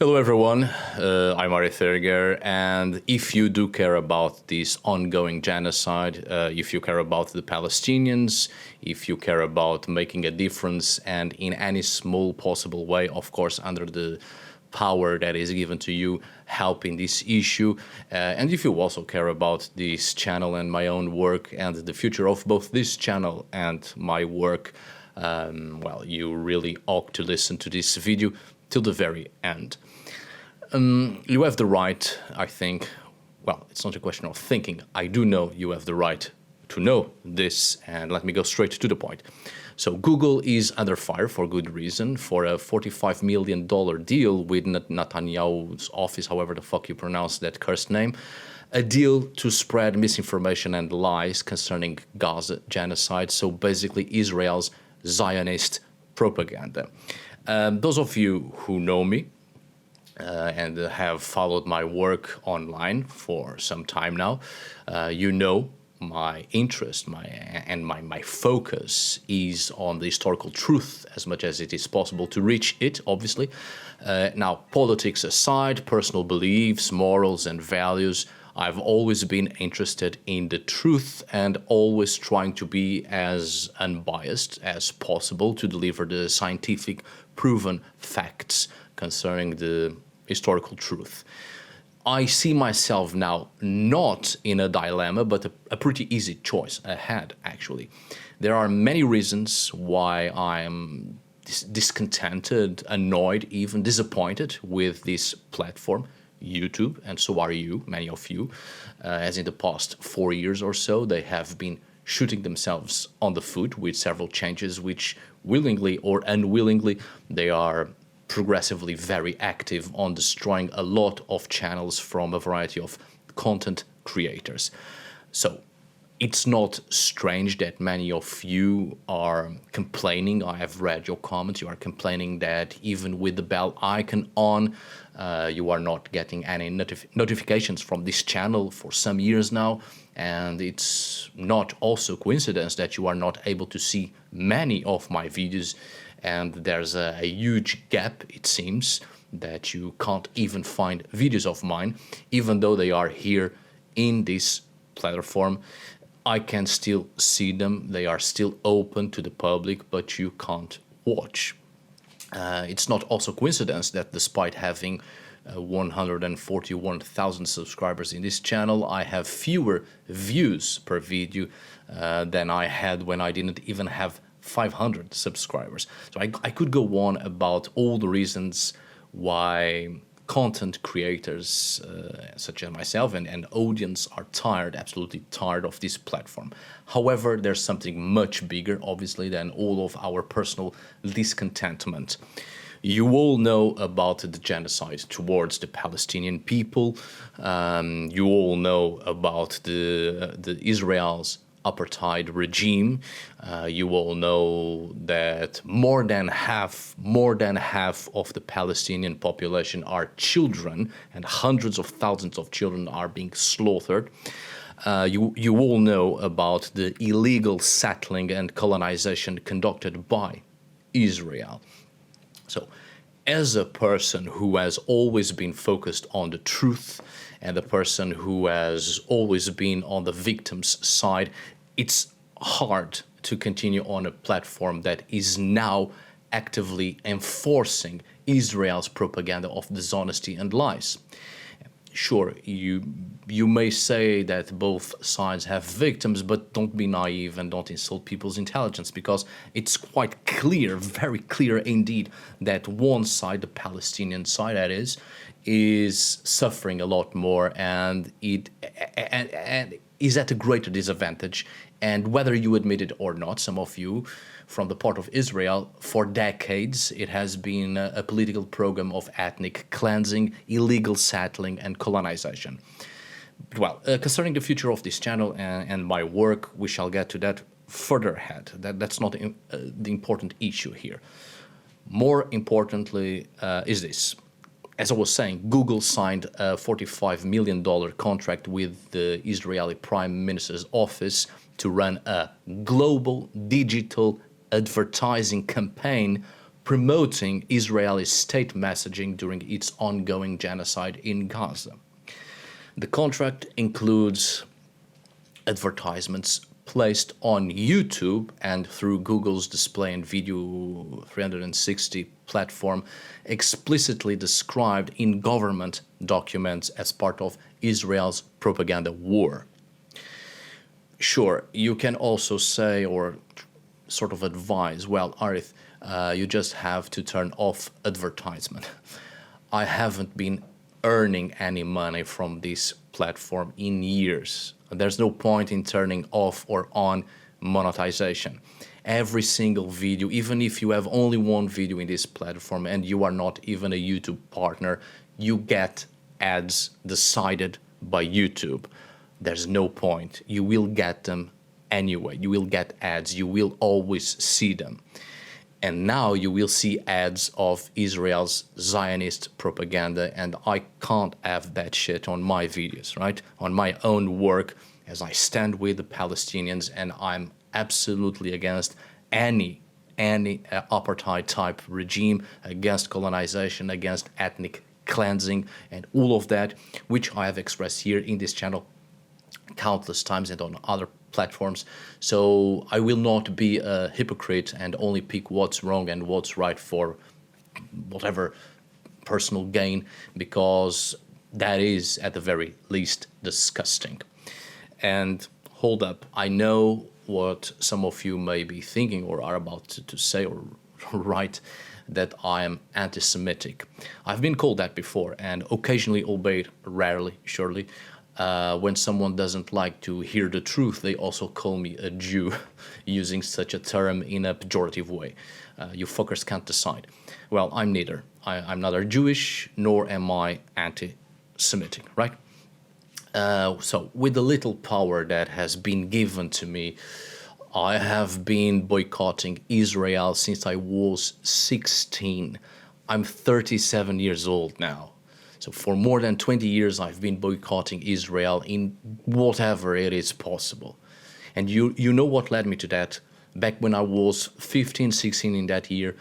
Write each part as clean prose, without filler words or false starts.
Hello everyone, I'm Ari Thurger, and if you do care about this ongoing genocide, if you care about the Palestinians, if you care about making a difference and in any small possible way, of course under the power that is given to you, help in this issue, and if you also care about this channel and my own work and the future of both this channel and my work, well, you really ought to listen to this video till the very end. You have the right, I think, well, it's not a question of thinking. I do know you have the right to know this, and let me go straight to the point. So Google is under fire for good reason for a $45 million deal with Netanyahu's office, however the fuck you pronounce that cursed name, a deal to spread misinformation and lies concerning Gaza genocide, so basically Israel's Zionist propaganda. Those of you who know me, and have followed my work online for some time now, you know my interest, my focus is on the historical truth as much as it is possible to reach it, obviously. Now, politics aside, personal beliefs, morals and values, I've always been interested in the truth and always trying to be as unbiased as possible to deliver the scientific proven facts concerning the historical truth. I see myself now not in a dilemma, but a pretty easy choice ahead, actually. There are many reasons why I'm discontented, annoyed, even disappointed with this platform, YouTube, and so are you, many of you. As in the past 4 years or so, they have been shooting themselves on the foot with several changes which, willingly or unwillingly, they are progressively very active on destroying a lot of channels from a variety of content creators. So it's not strange that many of you are complaining. I have read your comments. You are complaining that even with the bell icon on, you are not getting any notifications from this channel for some years now. And it's not also coincidence that you are not able to see many of my videos, and there's a huge gap, it seems, that you can't even find videos of mine, even though they are here in this platform. I can still see them, they are still open to the public, but you can't watch. It's not also coincidence that despite having 141,000 subscribers in this channel, I have fewer views per video than I had when I didn't even have 500 subscribers. So I could go on about all the reasons why content creators such as myself and audience are tired, absolutely tired of this platform. However, there's something much bigger, obviously, than all of our personal discontentment. You all know about the genocide towards the Palestinian people. You all know about the Israel's apartheid regime. You all know that more than half of the Palestinian population are children, and hundreds of thousands of children are being slaughtered. You all know about the illegal settling and colonization conducted by Israel. So, as a person who has always been focused on the truth and a person who has always been on the victim's side, it's hard to continue on a platform that is now actively enforcing Israel's propaganda of dishonesty and lies. Sure, you may say that both sides have victims, but don't be naive and don't insult people's intelligence, because it's quite clear, very clear indeed, that one side, the Palestinian side that is suffering a lot more and is at a greater disadvantage. And whether you admit it or not, some of you from the part of Israel, for decades, it has been a political program of ethnic cleansing, illegal settling, and colonization. Well, concerning the future of this channel and my work, we shall get to that further ahead. That's not the important issue here. More importantly is this. As I was saying, Google signed a $45 million contract with the Israeli Prime Minister's office to run a global digital advertising campaign promoting Israeli state messaging during its ongoing genocide in Gaza. The contract includes advertisements placed on YouTube and through Google's Display and Video 360 platform, explicitly described in government documents as part of Israel's propaganda war. Sure, you can also say or sort of advise, well, Arif, you just have to turn off advertisement. I haven't been earning any money from this platform in years. There's no point in turning off or on monetization. Every single video, even if you have only one video in this platform and you are not even a YouTube partner, you get ads decided by YouTube. There's no point. You will get them anyway. You will get ads. You will always see them. And now you will see ads of Israel's Zionist propaganda, and I can't have that shit on my videos, right? On my own work, as I stand with the Palestinians, and I'm absolutely against any apartheid type regime, against colonization, against ethnic cleansing, and all of that, which I have expressed here in this channel countless times and on other platforms. So I will not be a hypocrite and only pick what's wrong and what's right for whatever personal gain, because that is at the very least disgusting. And hold up, I know what some of you may be thinking or are about to say or write, that I am anti-Semitic. I've been called that before, and occasionally, albeit rarely, surely, when someone doesn't like to hear the truth, they also call me a Jew, using such a term in a pejorative way. You fuckers can't decide. Well, I'm neither. I'm neither Jewish, nor am I anti-Semitic, right? So, with the little power that has been given to me, I have been boycotting Israel since I was 16. I'm 37 years old now. So for more than 20 years, I've been boycotting Israel in whatever it is possible. And you know what led me to that? Back when I was 15, 16 in that year,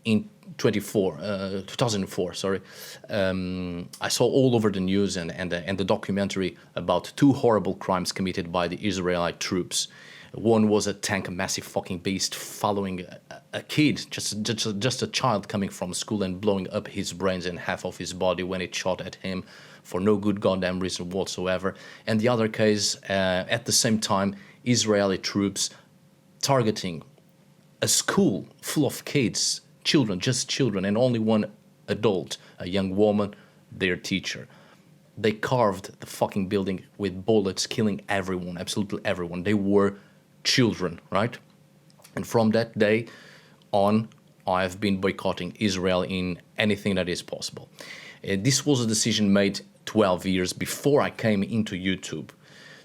in 2004, I saw all over the news and the documentary about two horrible crimes committed by the Israelite troops. One was a tank, a massive fucking beast, following a kid, just a child coming from school and blowing up his brains and half of his body when it shot at him for no good goddamn reason whatsoever. And the other case, at the same time, Israeli troops targeting a school full of kids, children, just children, and only one adult, a young woman, their teacher. They carved the fucking building with bullets, killing everyone, absolutely everyone. They were children, right? And from that day on, I've been boycotting Israel in anything that is possible. This was a decision made 12 years before I came into YouTube.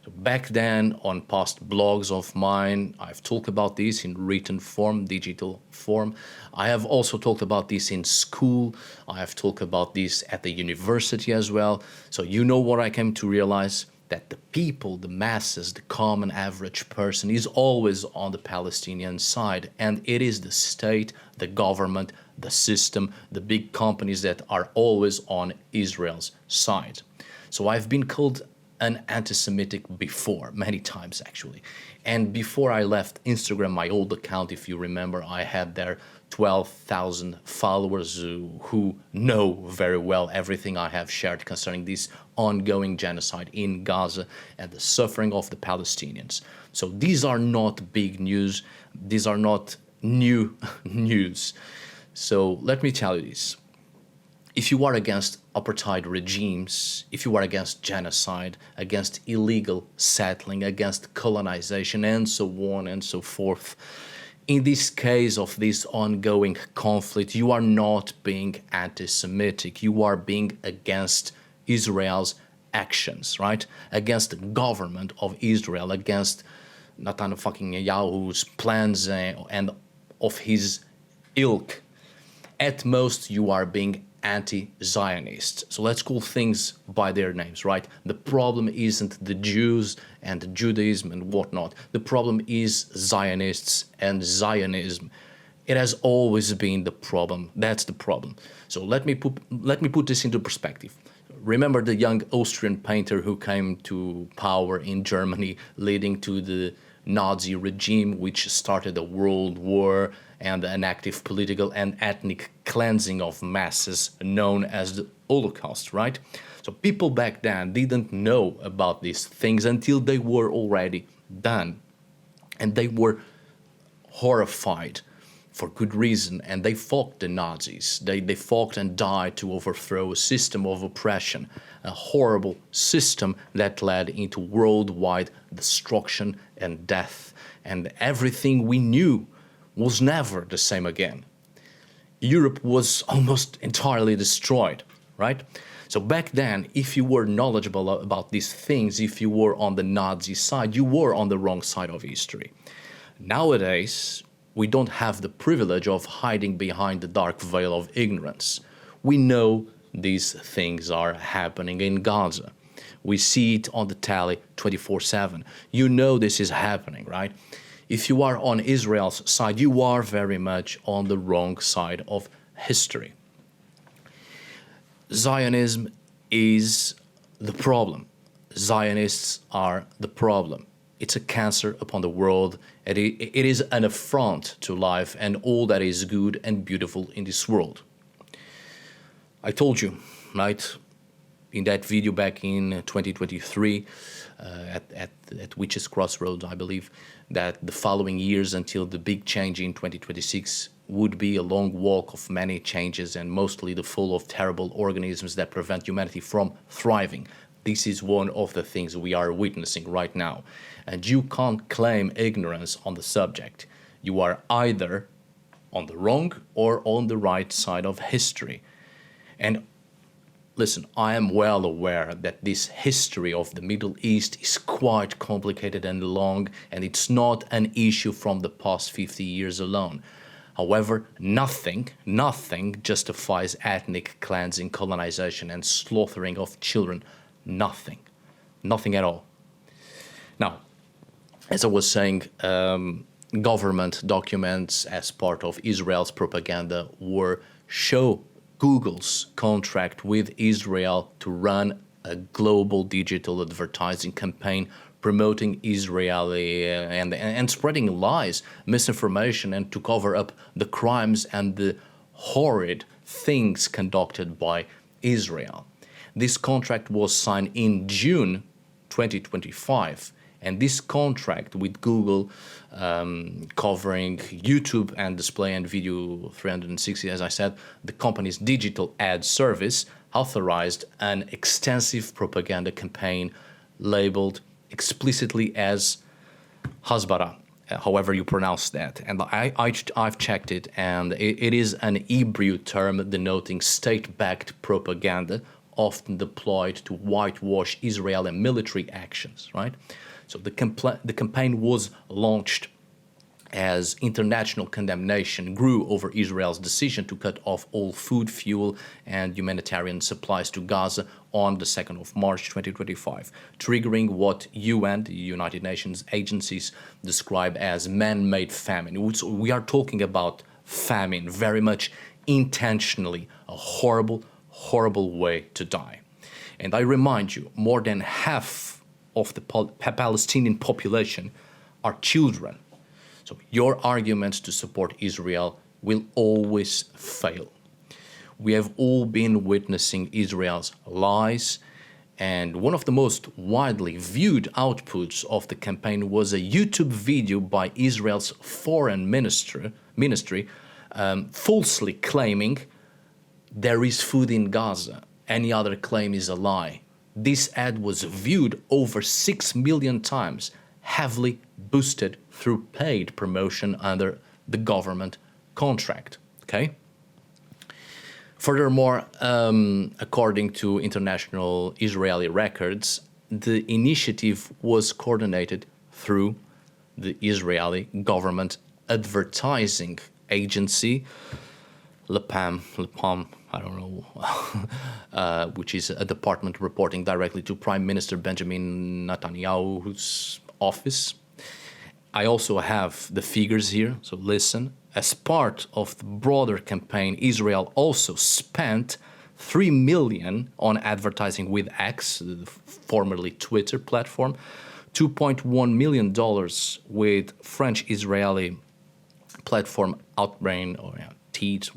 So back then, on past blogs of mine, I've talked about this in written form, digital form. I have also talked about this in school. I have talked about this at the university as well. So you know what I came to realize? That the people, the masses, the common average person is always on the Palestinian side, and it is the state, the government, the system, the big companies that are always on Israel's side. So I've been called an anti-Semitic before, many times actually. And before I left Instagram, my old account, if you remember, I had there 12,000 followers who know very well everything I have shared concerning this ongoing genocide in Gaza and the suffering of the Palestinians. So these are not big news. These are not new news. So let me tell you this. If you are against apartheid regimes, if you are against genocide, against illegal settling, against colonization, and so on and so forth, in this case of this ongoing conflict, you are not being anti-Semitic. You are being against Israel's actions, right? Against the government of Israel, against Netanyahu's plans and of his ilk. At most, you are being anti-Zionist. So let's call things by their names, right? The problem isn't the Jews and Judaism and whatnot. The problem is Zionists and Zionism. It has always been the problem. That's the problem. So let me put this into perspective. Remember the young Austrian painter who came to power in Germany, leading to the Nazi regime, which started a world war and an active political and ethnic cleansing of masses known as the Holocaust, right? So people back then didn't know about these things until they were already done. And they were horrified for good reason, and they fought the Nazis. They fought and died to overthrow a system of oppression, a horrible system that led into worldwide destruction and death, and everything we knew was never the same again. Europe was almost entirely destroyed, right? So back then, if you were knowledgeable about these things, if you were on the Nazi side, you were on the wrong side of history. Nowadays, we don't have the privilege of hiding behind the dark veil of ignorance. We know these things are happening in Gaza. We see it on the tally 24/7. You know this is happening, right? If you are on Israel's side, you are very much on the wrong side of history. Zionism is the problem. Zionists are the problem. It's a cancer upon the world. It is an affront to life and all that is good and beautiful in this world. I told you, right, in that video back in 2023, at Witches Crossroads, I believe, that the following years until the big change in 2026 would be a long walk of many changes and mostly the full of terrible organisms that prevent humanity from thriving. This is one of the things we are witnessing right now. And you can't claim ignorance on the subject. You are either on the wrong or on the right side of history. And listen, I am well aware that this history of the Middle East is quite complicated and long, and it's not an issue from the past 50 years alone. However, nothing justifies ethnic cleansing, colonization, and slaughtering of children. Nothing at all. Now, as I was saying, government documents as part of Israel's propaganda show Google's contract with Israel to run a global digital advertising campaign promoting Israeli and spreading lies, misinformation, and to cover up the crimes and the horrid things conducted by Israel. This contract was signed in June 2025, and this contract with Google covering YouTube and display and video 360, as I said, the company's digital ad service authorized an extensive propaganda campaign labeled explicitly as Hasbara, however you pronounce that. And I've checked it, and it is an Hebrew term denoting state-backed propaganda often deployed to whitewash Israeli military actions, right? So the campaign was launched as international condemnation grew over Israel's decision to cut off all food, fuel, and humanitarian supplies to Gaza on the 2nd of March 2025, triggering what UN, the United Nations agencies, describe as man-made famine. We are talking about famine, very much intentionally, a horrible way to die. And I remind you, more than half of the Palestinian population are children. So your arguments to support Israel will always fail. We have all been witnessing Israel's lies, and one of the most widely viewed outputs of the campaign was a YouTube video by Israel's foreign ministry falsely claiming there is food in Gaza. Any other claim is a lie. This ad was viewed over 6 million times, heavily boosted through paid promotion under the government contract. Okay? Furthermore, according to international Israeli records, the initiative was coordinated through the Israeli government advertising agency, Lepam, I don't know, which is a department reporting directly to Prime Minister Benjamin Netanyahu's office. I also have the figures here, so listen. As part of the broader campaign, Israel also spent 3 million on advertising with X, the formerly Twitter platform, $2.1 million with French-Israeli platform Outbrain or Teat,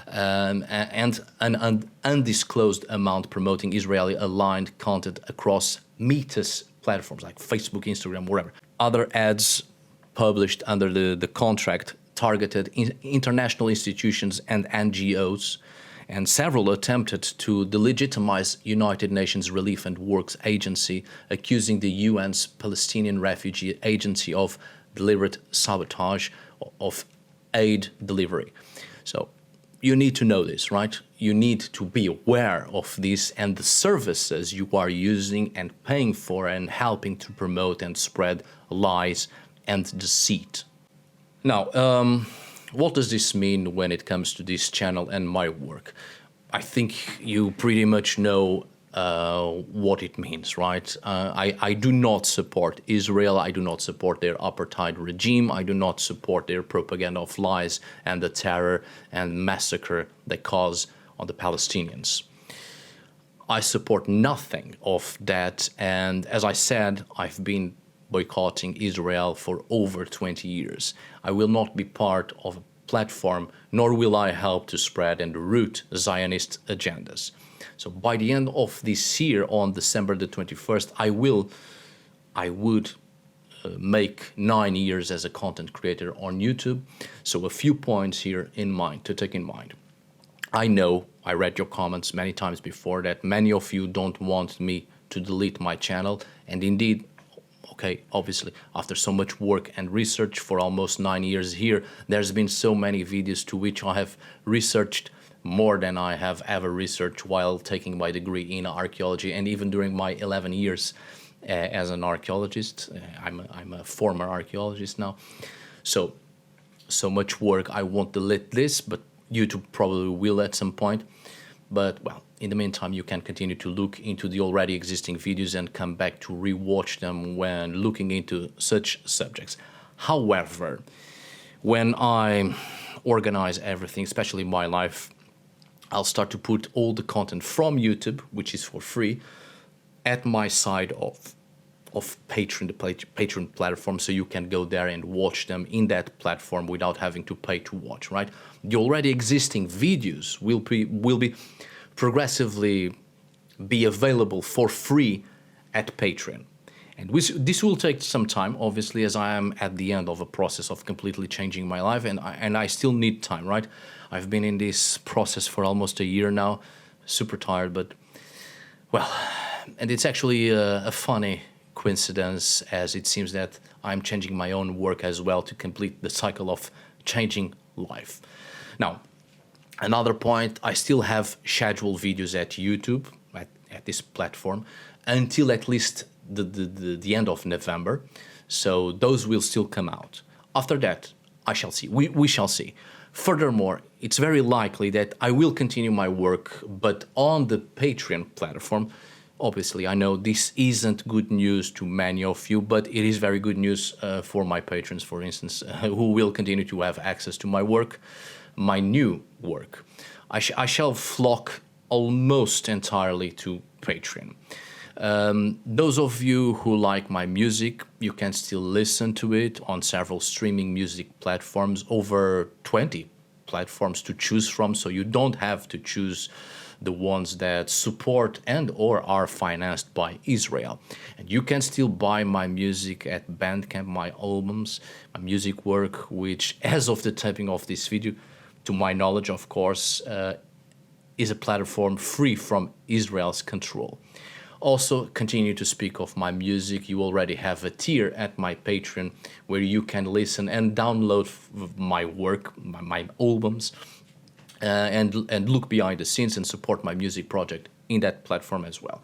and an undisclosed amount promoting Israeli-aligned content across Meta's platforms like Facebook, Instagram, wherever. Other ads published under the contract targeted international institutions and NGOs, and several attempted to delegitimize United Nations Relief and Works Agency, accusing the UN's Palestinian Refugee Agency of deliberate sabotage of aid delivery. So you need to know this, right? You need to be aware of this and the services you are using and paying for and helping to promote and spread lies and deceit. Now, what does this mean when it comes to this channel and my work? I think you pretty much know what it means, right? I do not support Israel. I do not support their apartheid regime. I do not support their propaganda of lies and the terror and massacre they cause on the Palestinians. I support nothing of that. And as I said, I've been boycotting Israel for over 20 years. I will not be part of a platform, nor will I help to spread and root Zionist agendas. So by the end of this year, on December the 21st, I would make 9 years as a content creator on YouTube. So a few points here to take in mind. I know, I read your comments many times before, that many of you don't want me to delete my channel. And indeed, okay, obviously, after so much work and research for almost 9 years here, there's been so many videos to which I have researched more than I have ever researched while taking my degree in archaeology, and even during my 11 years as an archaeologist. I'm a former archaeologist now. So much work. I won't delete this, but YouTube probably will at some point. But, well, in the meantime, you can continue to look into the already existing videos and come back to rewatch them when looking into such subjects. However, when I organize everything, especially my life, I'll start to put all the content from YouTube, which is for free, at my side of Patreon, the Patreon platform, so you can go there and watch them in that platform without having to pay to watch, right? The already existing videos will be progressively be available for free at Patreon. And this will take some time, obviously, as I am at the end of a process of completely changing my life, and I still need time, right? I've been in this process for almost a year now, super tired, but, well, and it's actually a funny coincidence, as it seems that I'm changing my own work as well to complete the cycle of changing life. Now, another point, I still have scheduled videos at YouTube, at this platform, until at least the end of November. So those will still come out. After that, I shall see. We shall see. Furthermore, it's very likely that I will continue my work, but on the Patreon platform. Obviously, I know this isn't good news to many of you, but it is very good news for my patrons, for instance, who will continue to have access to my work, my new work. I shall flock almost entirely to Patreon. Those of you who like my music, you can still listen to it on several streaming music platforms, over 20 platforms to choose from, so you don't have to choose the ones that support and or are financed by Israel. And you can still buy my music at Bandcamp, my albums, my music work, which as of the taping of this video, to my knowledge, of course, is a platform free from Israel's control. Also, continue to speak of my music. You already have a tier at my Patreon where you can listen and download my work, my albums, and look behind the scenes and support my music project in that platform as well.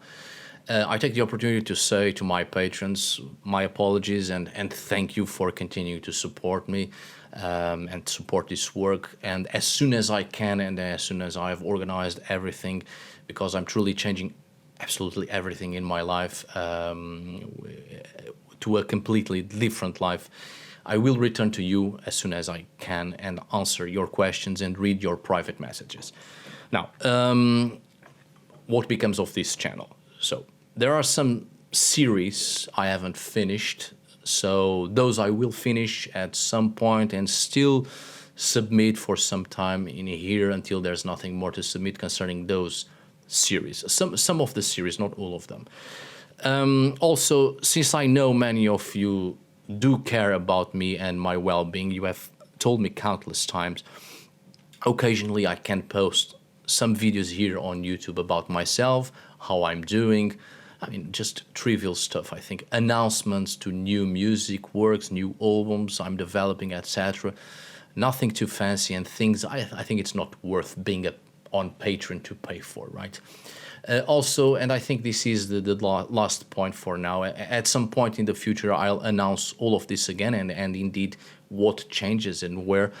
I take the opportunity to say to my patrons, my apologies and thank you for continuing to support me and support this work. And as soon as I can and as soon as I have organized everything, because I'm truly changing absolutely everything in my life to a completely different life, I will return to you as soon as I can and answer your questions and read your private messages. Now, what becomes of this channel? So there are some series I haven't finished, so those I will finish at some point and still submit for some time in here until there's nothing more to submit concerning those series. Some of the series, not all of them. Also, since I know many of you do care about me and my well-being, you have told me countless times, occasionally I can post some videos here on YouTube about myself, how I'm doing. I mean, just trivial stuff, I think. Announcements to new music works, new albums I'm developing, etc. Nothing too fancy and things I think it's not worth being on Patreon to pay for, right? Also, and I think this is the last point for now, at some point in the future I'll announce all of this again and indeed what changes and where.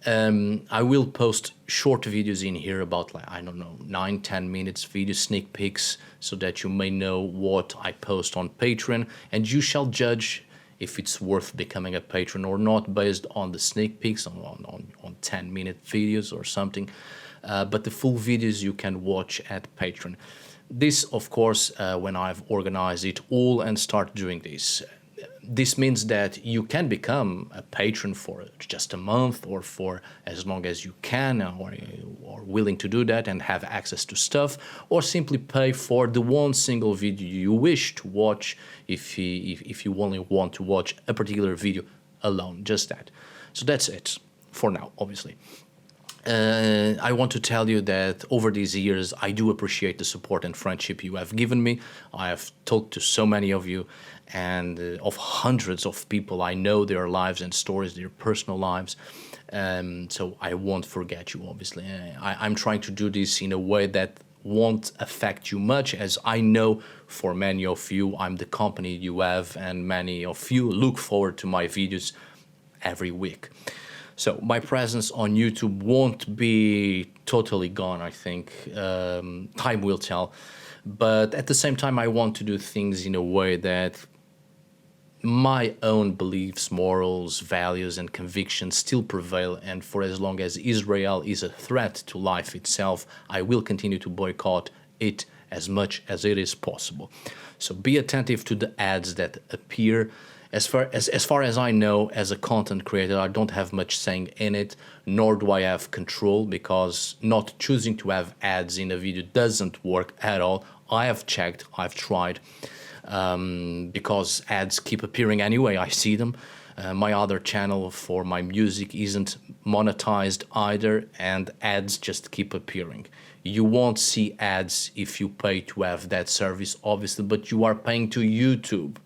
I will post short videos in here about, like, I don't know, 9-10 minutes video sneak peeks so that you may know what I post on Patreon, and you shall judge if it's worth becoming a patron or not based on the sneak peeks on 10-minute videos or something. But the full videos you can watch at Patreon. This, of course, when I've organized it all and start doing this. This means that you can become a patron for just a month or for as long as you can or willing to do that and have access to stuff, or simply pay for the one single video you wish to watch if you only want to watch a particular video alone, just that. So that's it for now, obviously. I want to tell you that over these years, I do appreciate the support and friendship you have given me. I have talked to so many of you and of hundreds of people. I know their lives and stories, their personal lives. So I won't forget you, obviously. I'm trying to do this in a way that won't affect you much, as I know for many of you, I'm the company you have, and many of you look forward to my videos every week. So my presence on YouTube won't be totally gone, I think. Time will tell. But at the same time, I want to do things in a way that my own beliefs, morals, values, and convictions still prevail. And for as long as Israel is a threat to life itself, I will continue to boycott it as much as it is possible. So be attentive to the ads that appear. As far as I know, as a content creator, I don't have much saying in it, nor do I have control, because not choosing to have ads in a video doesn't work at all. I have checked, I've tried, because ads keep appearing anyway. I see them. My other channel for my music isn't monetized either, and ads just keep appearing. You won't see ads if you pay to have that service, obviously, but you are paying to YouTube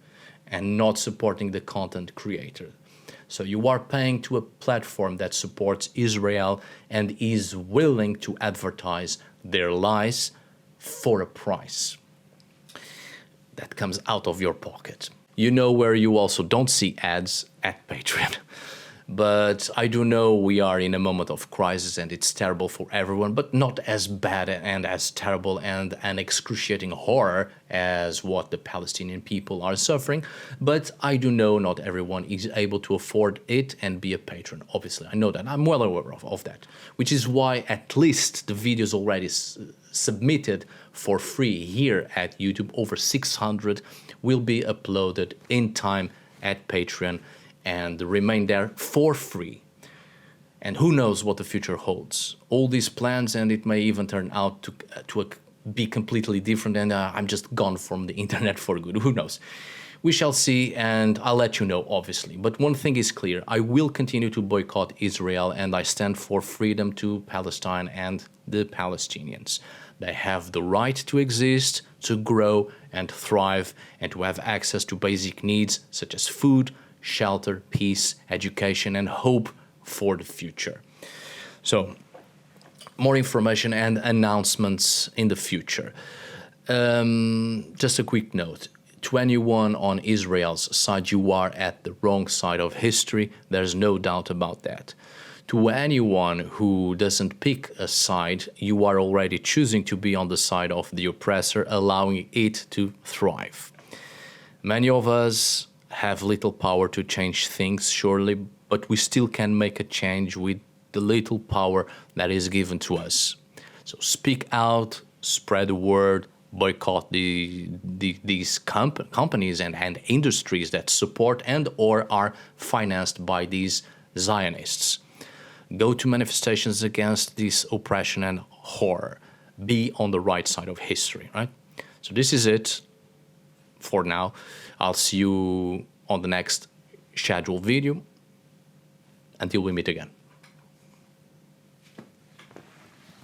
and not supporting the content creator. So you are paying to a platform that supports Israel and is willing to advertise their lies for a price that comes out of your pocket. You know where you also don't see ads? At Patreon. But I do know we are in a moment of crisis and it's terrible for everyone, but not as bad and as terrible and an excruciating horror as what the Palestinian people are suffering. But I do know not everyone is able to afford it and be a patron. Obviously, I know that. I'm well aware of that. Which is why at least the videos already submitted for free here at YouTube, over 600, will be uploaded in time at Patreon and remain there for free. And who knows what the future holds. All these plans, and it may even turn out to be completely different, and I'm just gone from the internet for good. Who knows? We shall see, and I'll let you know, obviously. But one thing is clear. I will continue to boycott Israel, and I stand for freedom to Palestine and the Palestinians. They have the right to exist, to grow and thrive, and to have access to basic needs such as food, shelter, peace, education, and hope for the future. So, more information and announcements in the future. Just a quick note. To anyone on Israel's side, you are at the wrong side of history. There's no doubt about that. To anyone who doesn't pick a side, you are already choosing to be on the side of the oppressor, allowing it to thrive. Many of us have little power to change things, surely, but we still can make a change with the little power that is given to us. So speak out, spread the word, boycott these companies and industries that support and or are financed by these Zionists. Go to manifestations against this oppression and horror. Be on the right side of history, right? So this is it for now. I'll see you on the next scheduled video. Until we meet again.